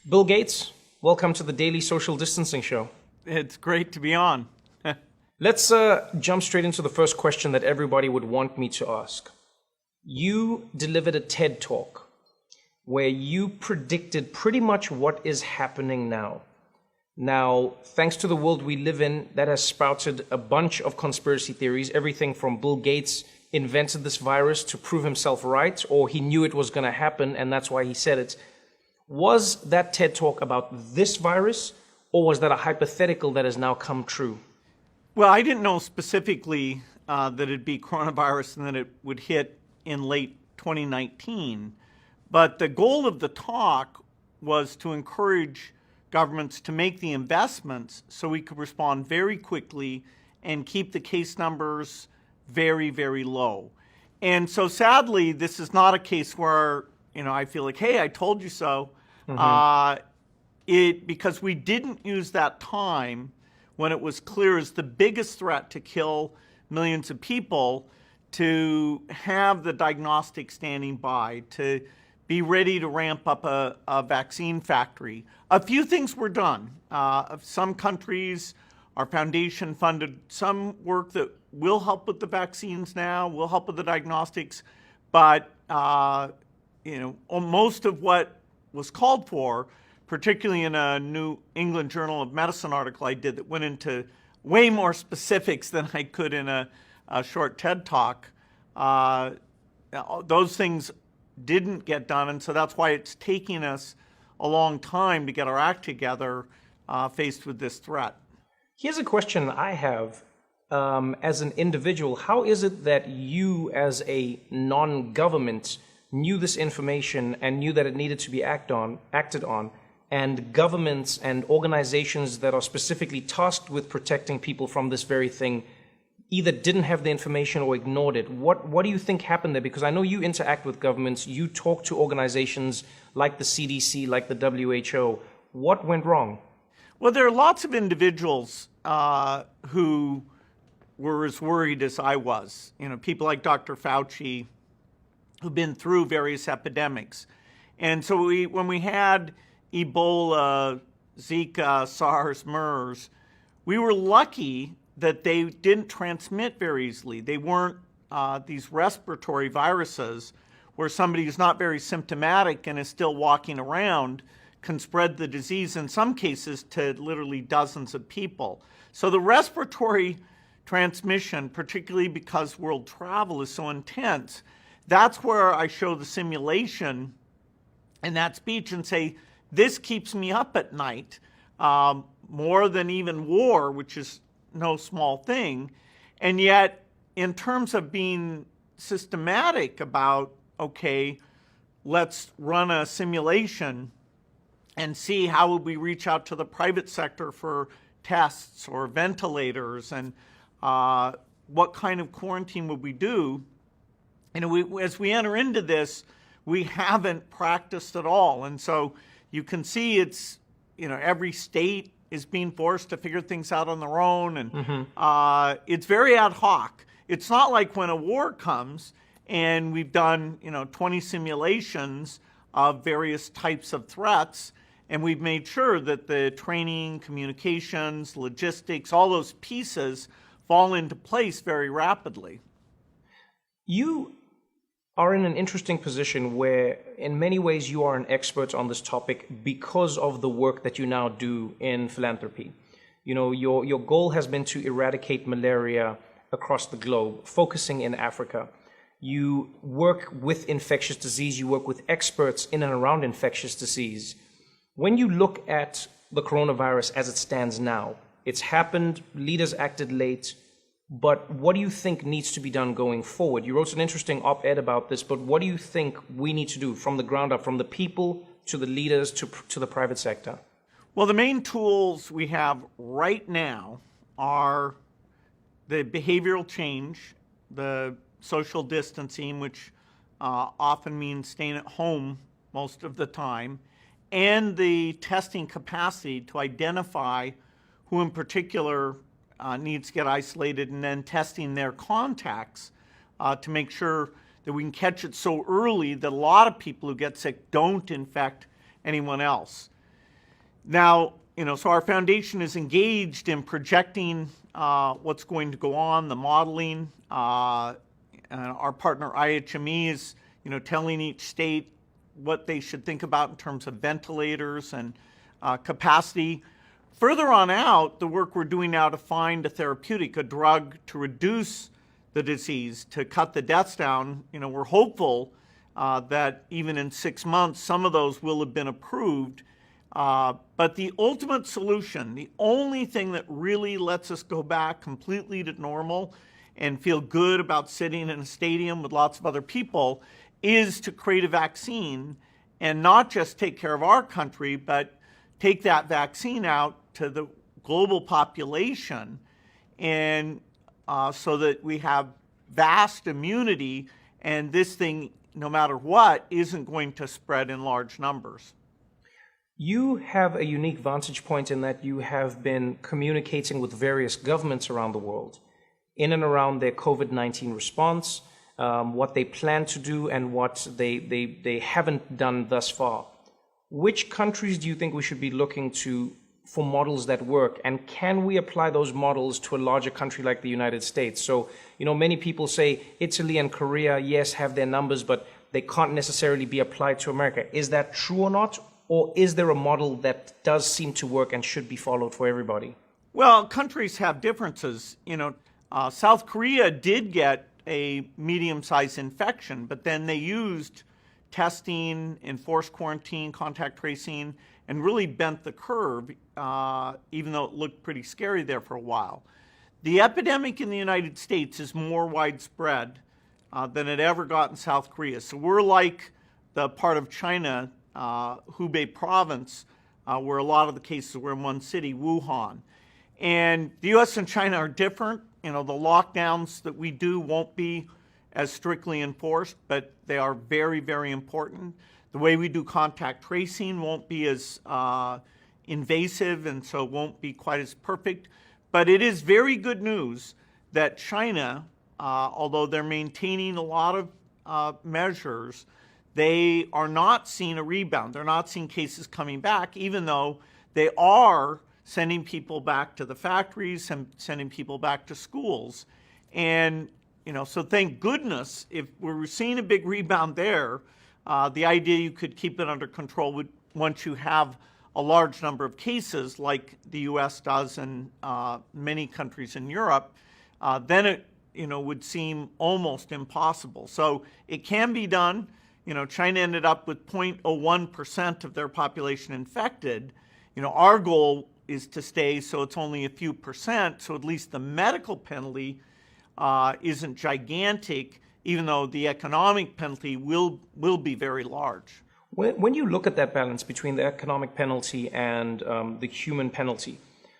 Bill Gates, welcome to the Daily Social Distancing Show. It's great to be on. Let's jump straight into the first question that everybody would want me to ask. You delivered a TED Talk where you predicted pretty much what is happening now. Now, thanks to the world we live in, that has sprouted a bunch of conspiracy theories, everything from Bill Gates invented this virus to prove himself right, or he knew it was going to happen and that's why he said it. Was that TED Talk about this virus, or was that a hypothetical that has now come true? Well, I didn't know specifically that it'd be coronavirus and that it would hit in late 2019. But the goal of the talk was to encourage governments to make the investments so we could respond very quickly and keep the case numbers very, very low. And so sadly, this is not a case where, I feel like, hey, I told you so. Because we didn't use that time when it was clear as the biggest threat to kill millions of people, to have the diagnostic standing by, to be ready to ramp up a vaccine factory. A few things were done. Some countries, our foundation funded some work that will help with the vaccines now, will help with the diagnostics, but most of what was called for, particularly in a New England Journal of Medicine article I did that went into way more specifics than I could in a short TED Talk, those things didn't get done, and so that's why it's taking us a long time to get our act together faced with this threat. Here's a question I have as an individual. How is it that you, as a non-government, knew this information and knew that it needed to be acted on, and governments and organizations that are specifically tasked with protecting people from this very thing either didn't have the information or ignored it? What do you think happened there? Because I know you interact with governments, you talk to organizations like the CDC, like the WHO. What went wrong? Well, there are lots of individuals who were as worried as I was. People like Dr. Fauci, who've been through various epidemics. And so when we had Ebola, Zika, SARS, MERS, we were lucky that they didn't transmit very easily. They weren't these respiratory viruses where somebody who's not very symptomatic and is still walking around can spread the disease in some cases to literally dozens of people. So the respiratory transmission, particularly because world travel is so intense, that's where I show the simulation in that speech and say, this keeps me up at night more than even war, which is no small thing. And yet, in terms of being systematic about, okay, let's run a simulation and see how would we reach out to the private sector for tests or ventilators, and what kind of quarantine would we do? As we enter into this, we haven't practiced at all. And so you can see it's, every state is being forced to figure things out on their own. And it's very ad hoc. It's not like when a war comes and we've done, 20 simulations of various types of threats, and we've made sure that the training, communications, logistics, all those pieces fall into place very rapidly. You are in an interesting position where in many ways you are an expert on this topic because of the work that you now do in philanthropy. Your goal has been to eradicate malaria across the globe, focusing in Africa. You work with infectious disease, you work with experts in and around infectious disease. When you look at the coronavirus as it stands now, it's happened, leaders acted late, but what do you think needs to be done going forward? You wrote an interesting op-ed about this, but what do you think we need to do from the ground up, from the people to the leaders to the private sector? Well, the main tools we have right now are the behavioral change, the social distancing, which often means staying at home most of the time, and the testing capacity to identify who in particular needs to get isolated, and then testing their contacts to make sure that we can catch it so early that a lot of people who get sick don't infect anyone else. Now, so our foundation is engaged in projecting what's going to go on, the modeling. And our partner IHME is, telling each state what they should think about in terms of ventilators and capacity. Further on out, the work we're doing now to find a therapeutic, a drug to reduce the disease, to cut the deaths down, we're hopeful that even in 6 months, some of those will have been approved. But the ultimate solution, the only thing that really lets us go back completely to normal and feel good about sitting in a stadium with lots of other people, is to create a vaccine and not just take care of our country, but take that vaccine out to the global population, and so that we have vast immunity, and this thing, no matter what, isn't going to spread in large numbers. You have a unique vantage point in that you have been communicating with various governments around the world in and around their COVID-19 response, what they plan to do and what they haven't done thus far. Which countries do you think we should be looking to for models that work? And can we apply those models to a larger country like the United States? So, many people say Italy and Korea, yes, have their numbers, but they can't necessarily be applied to America. Is that true or not? Or is there a model that does seem to work and should be followed for everybody? Well, countries have differences. South Korea did get a medium-sized infection, but then they used testing, enforced quarantine, contact tracing, and really bent the curve, even though it looked pretty scary there for a while. The epidemic in the United States is more widespread than it ever got in South Korea. So we're like the part of China, Hubei province, where a lot of the cases were in one city, Wuhan. And the US and China are different. The lockdowns that we do won't be as strictly enforced, but they are very, very important. The way we do contact tracing won't be as invasive, and so won't be quite as perfect. But it is very good news that China, although they're maintaining a lot of measures, they are not seeing a rebound. They're not seeing cases coming back, even though they are sending people back to the factories and sending people back to schools. And so thank goodness, if we're seeing a big rebound there, the idea you could keep it under control would, once you have a large number of cases like the US does and many countries in Europe, then it would seem almost impossible. So it can be done. China ended up with 0.01% of their population infected. Our goal is to stay so it's only a few percent, so at least the medical penalty isn't gigantic, even though the economic penalty will be very large. When you look at that balance between the economic penalty and the human penalty,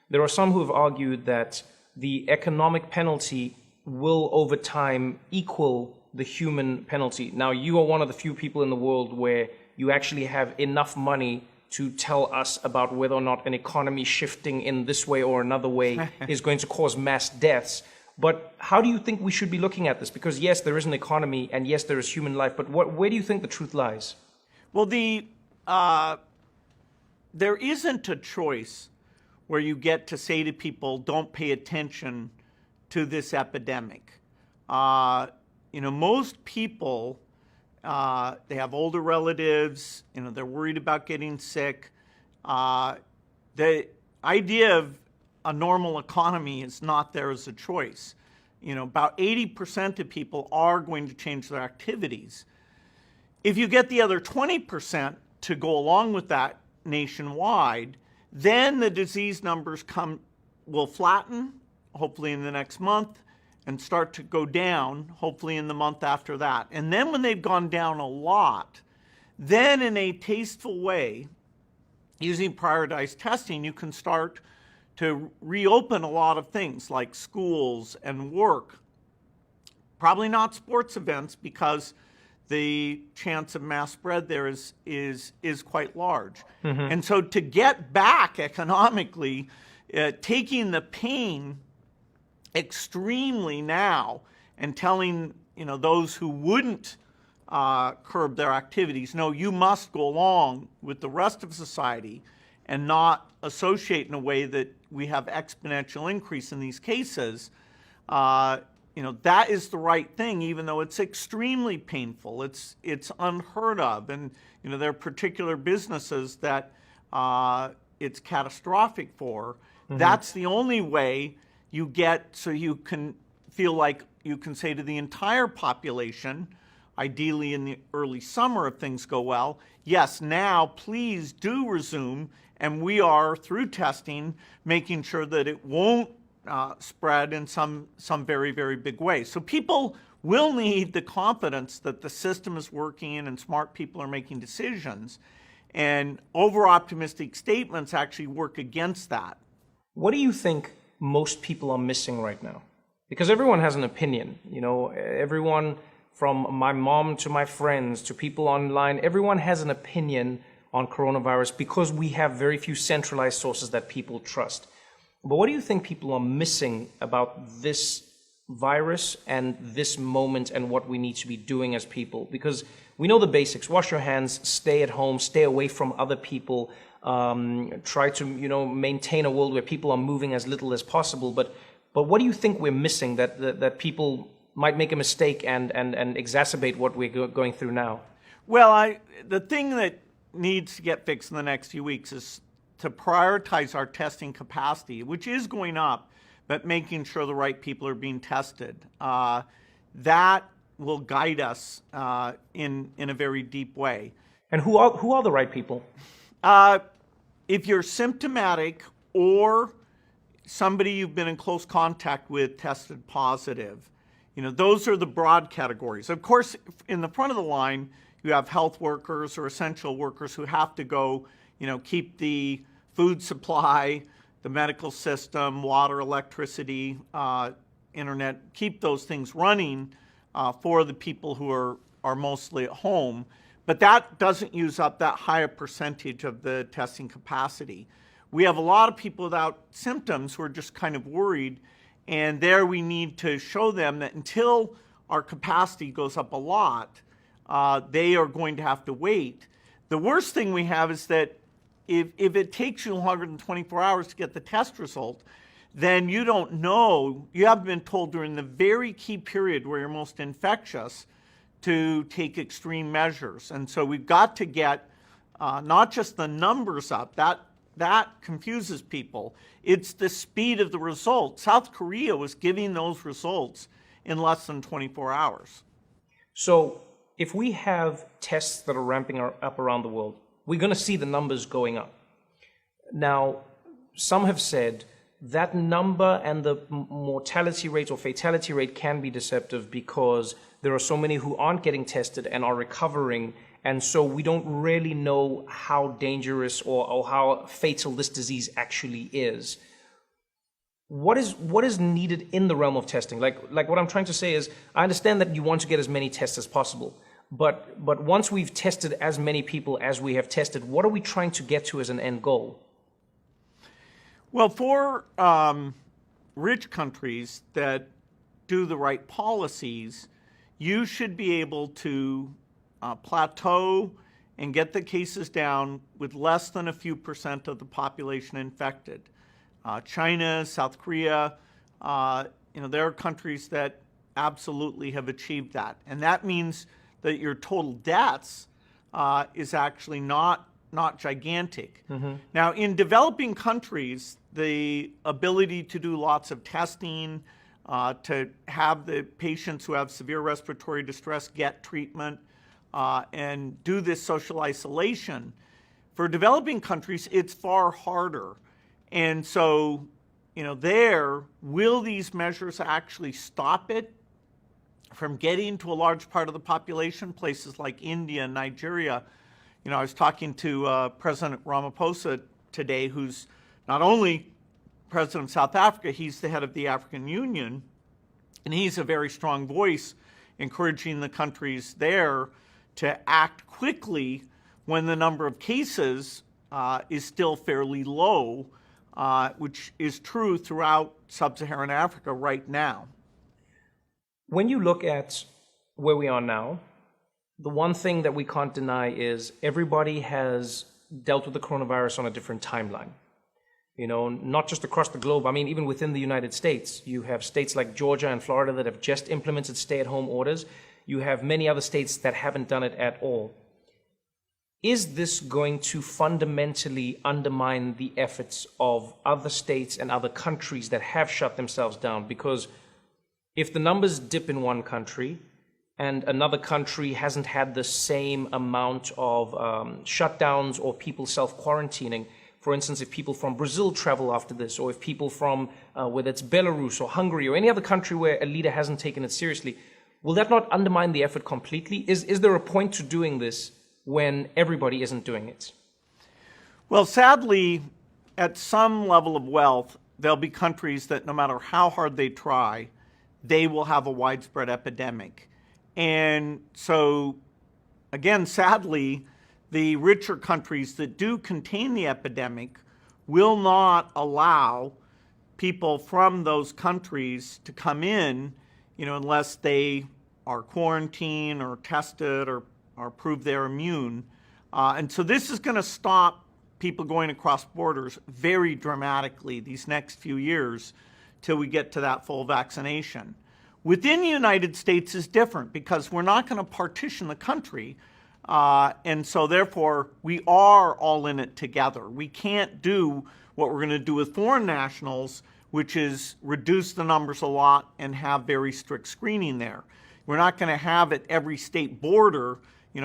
there are some who have argued that the economic penalty will over time equal the human penalty. Now, you are one of the few people in the world where you actually have enough money to tell us about whether or not an economy shifting in this way or another way is going to cause mass deaths. But how do you think we should be looking at this? Because yes, there is an economy and yes, there is human life, but where do you think the truth lies? Well, there isn't a choice where you get to say to people, don't pay attention to this epidemic. Most people, they have older relatives, they're worried about getting sick. The idea of a normal economy is not there as a choice. About 80% of people are going to change their activities. If you get the other 20% to go along with that nationwide, then the disease numbers will flatten, hopefully in the next month, and start to go down, hopefully in the month after that. And then when they've gone down a lot, then in a tasteful way, using prioritized testing, you can start to reopen a lot of things like schools and work. Probably not sports events, because the chance of mass spread there is quite large. Mm-hmm. And so to get back economically, taking the pain extremely now and telling those who wouldn't curb their activities, no, you must go along with the rest of society and not associate in a way that we have exponential increase in these cases, that is the right thing, even though it's extremely painful. It's unheard of, and there are particular businesses that it's catastrophic for. That's the only way you get so you can feel like you can say to the entire population, ideally in the early summer if things go well, yes, now please do resume, and we are, through testing, making sure that it won't spread in some very, very big way. So people will need the confidence that the system is working and smart people are making decisions, and over-optimistic statements actually work against that. What do you think most people are missing right now? Because everyone has an opinion, everyone from my mom to my friends to people online, everyone has an opinion on coronavirus because we have very few centralized sources that people trust. But what do you think people are missing about this virus and this moment and what we need to be doing as people? Because we know the basics: wash your hands, stay at home, stay away from other people, try to maintain a world where people are moving as little as possible. But what do you think we're missing that people might make a mistake and exacerbate what we're going through now? Well, the thing that needs to get fixed in the next few weeks is to prioritize our testing capacity, which is going up, but making sure the right people are being tested. That will guide us in a very deep way. And who are the right people? If you're symptomatic or somebody you've been in close contact with tested positive, those are the broad categories. Of course, in the front of the line, you have health workers or essential workers who have to go, keep the food supply, the medical system, water, electricity, internet, keep those things running for the people who are mostly at home. But that doesn't use up that higher percentage of the testing capacity. We have a lot of people without symptoms who are just kind of worried, and there we need to show them that until our capacity goes up a lot, they are going to have to wait. The worst thing we have is that if it takes you longer than 24 hours to get the test result, then you don't know, you haven't been told during the very key period where you're most infectious to take extreme measures. And so we've got to get not just the numbers up, that confuses people. It's the speed of the results. South Korea was giving those results in less than 24 hours. So if we have tests that are ramping up around the world, we're going to see the numbers going up. Now, some have said that number and the mortality rate or fatality rate can be deceptive because there are so many who aren't getting tested and are recovering, and so we don't really know how dangerous or how fatal this disease actually is. What is needed in the realm of testing? Like what I'm trying to say is, I understand that you want to get as many tests as possible, but once we've tested as many people as we have tested, what are we trying to get to as an end goal? Well, for rich countries that do the right policies, you should be able to plateau and get the cases down with less than a few % of the population infected. China, South Korea, there are countries that absolutely have achieved that. And that means that your total deaths is actually not gigantic. Mm-hmm. Now, in developing countries, the ability to do lots of testing, to have the patients who have severe respiratory distress get treatment, and do this social isolation, for developing countries, it's far harder. And so, will these measures actually stop it from getting to a large part of the population? Places like India and Nigeria. I was talking to President Ramaphosa today, who's not only president of South Africa, he's the head of the African Union, and he's a very strong voice encouraging the countries there to act quickly when the number of cases is still fairly low, which is true throughout sub-Saharan Africa right now. When you look at where we are now, the one thing that we can't deny is everybody has dealt with the coronavirus on a different timeline. You know, not just across the globe. I mean, even within the United States, you have states like Georgia and Florida that have just implemented stay-at-home orders. You have many other states that haven't done it at all. Is this going to fundamentally undermine the efforts of other states and other countries that have shut themselves down? Because if the numbers dip in one country and another country hasn't had the same amount of shutdowns or people self-quarantining, for instance, if people from Brazil travel after this, or if people from, whether it's Belarus or Hungary or any other country where a leader hasn't taken it seriously, will that not undermine the effort completely? Is there a point to doing this when everybody isn't doing it? Well, sadly, at some level of wealth, there'll be countries that no matter how hard they try, they will have a widespread epidemic. And so, again, sadly, the richer countries that do contain the epidemic will not allow people from those countries to come in, unless they are quarantined or tested or prove they're immune. And so this is going to stop people going across borders very dramatically these next few years till we get to that full vaccination. Within the United States is different because we're not going to partition the country. And so therefore, we are all in it together. We can't do what we're going to do with foreign nationals, which is reduce the numbers a lot and have very strict screening there. We're not going to have at every state border,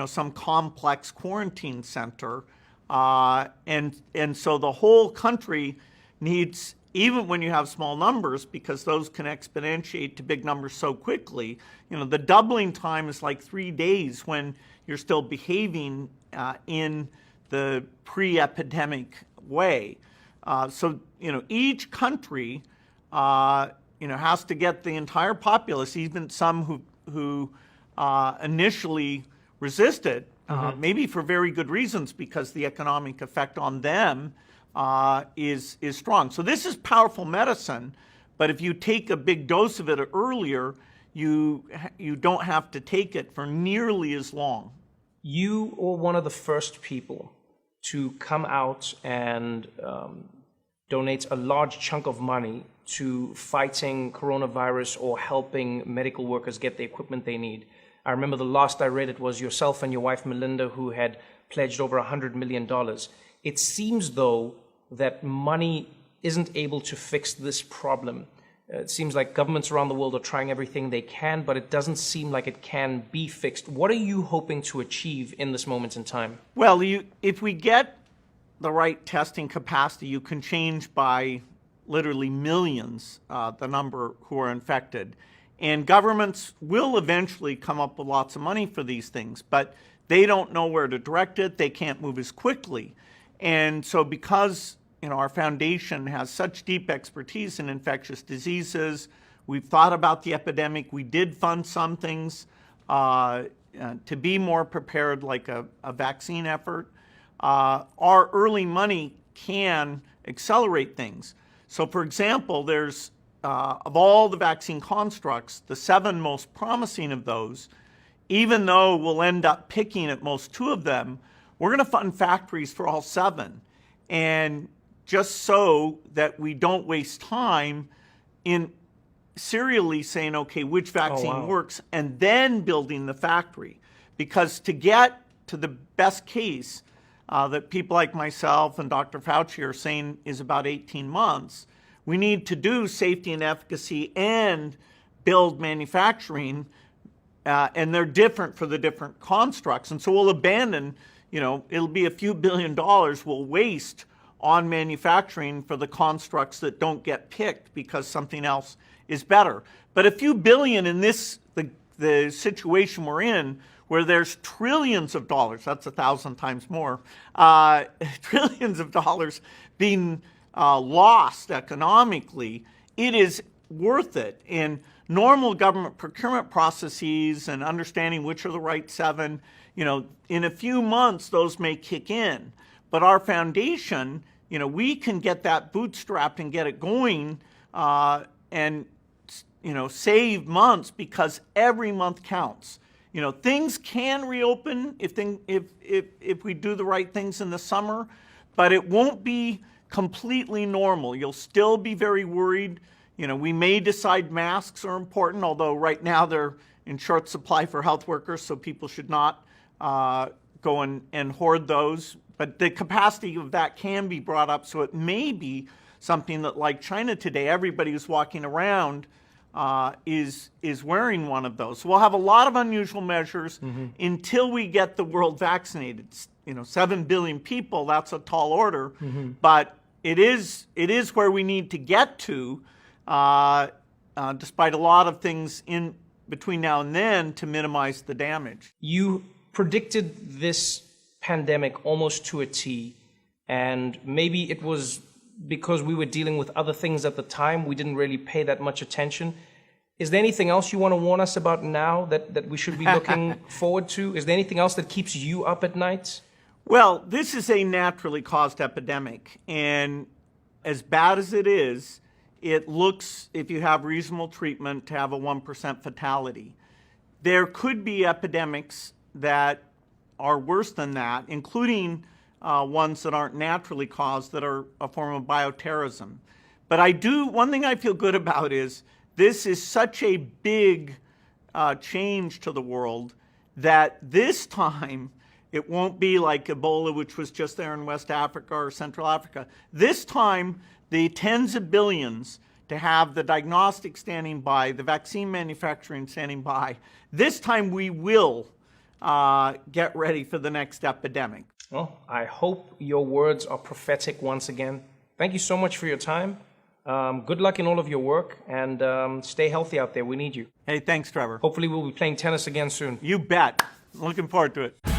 some complex quarantine center. And so the whole country needs, even when you have small numbers, because those can exponentiate to big numbers so quickly, the doubling time is like 3 days when you're still behaving in the pre-epidemic way. So each country, has to get the entire populace, even some who initially resisted, maybe for very good reasons, because the economic effect on them is strong. So this is powerful medicine, but if you take a big dose of it earlier, you don't have to take it for nearly as long. You were one of the first people to come out and donate a large chunk of money to fighting coronavirus or helping medical workers get the equipment they need. I remember the last I read it was yourself and your wife Melinda who had pledged over $100 million. It seems though that money isn't able to fix this problem. It seems like governments around the world are trying everything they can, but it doesn't seem like it can be fixed. What are you hoping to achieve in this moment in time? Well, if we get the right testing capacity, you can change by literally millions the number who are infected. And governments will eventually come up with lots of money for these things, but they don't know where to direct it. They can't move as quickly. And so because our foundation has such deep expertise in infectious diseases, we've thought about the epidemic. We did fund some things to be more prepared, like a vaccine effort. Our early money can accelerate things. So for example, there's of all the vaccine constructs, the 7 most promising of those, even though we'll end up picking at most 2 of them, we're going to fund factories for all 7. And just so that we don't waste time in serially saying, okay, which vaccine works, and then building the factory. Because to get to the best case that people like myself and Dr. Fauci are saying is about 18 months, we need to do safety and efficacy and build manufacturing, and they're different for the different constructs. And so we'll abandon, it'll be a few $1 billion we'll waste on manufacturing for the constructs that don't get picked because something else is better. But a few billion in the situation we're in, where there's trillions of dollars, that's 1,000 times more, trillions of dollars being lost economically, it is worth it. In normal government procurement processes and understanding which are the right 7, in a few months those may kick in. But our foundation, we can get that bootstrapped and get it going and save months because every month counts. things can reopen if we do the right things in the summer, but it won't be completely normal. You'll still be very worried. We may decide masks are important, although right now they're in short supply for health workers, so people should not go and hoard those. But the capacity of that can be brought up, so it may be something that, like China today, everybody who's walking around is wearing one of those. So we'll have a lot of unusual measures until we get the world vaccinated. 7 billion people, that's a tall order, but it is where we need to get to, despite a lot of things in between now and then, to minimize the damage. You predicted this pandemic almost to a T, and maybe it was because we were dealing with other things at the time. We didn't really pay that much attention. Is there anything else you want to warn us about now that we should be looking forward to? Is there anything else that keeps you up at night? Well, this is a naturally caused epidemic, and as bad as it is, it looks, if you have reasonable treatment, to have a 1% fatality. There could be epidemics that are worse than that, including ones that aren't naturally caused, that are a form of bioterrorism. But one thing I feel good about is this is such a big change to the world that this time it won't be like Ebola, which was just there in West Africa or Central Africa. This time, the tens of billions to have the diagnostic standing by, the vaccine manufacturing standing by, this time we will get ready for the next epidemic. Well, I hope your words are prophetic once again. Thank you so much for your time. Good luck in all of your work, and stay healthy out there. We need you. Hey, thanks, Trevor. Hopefully we'll be playing tennis again soon. You bet. Looking forward to it.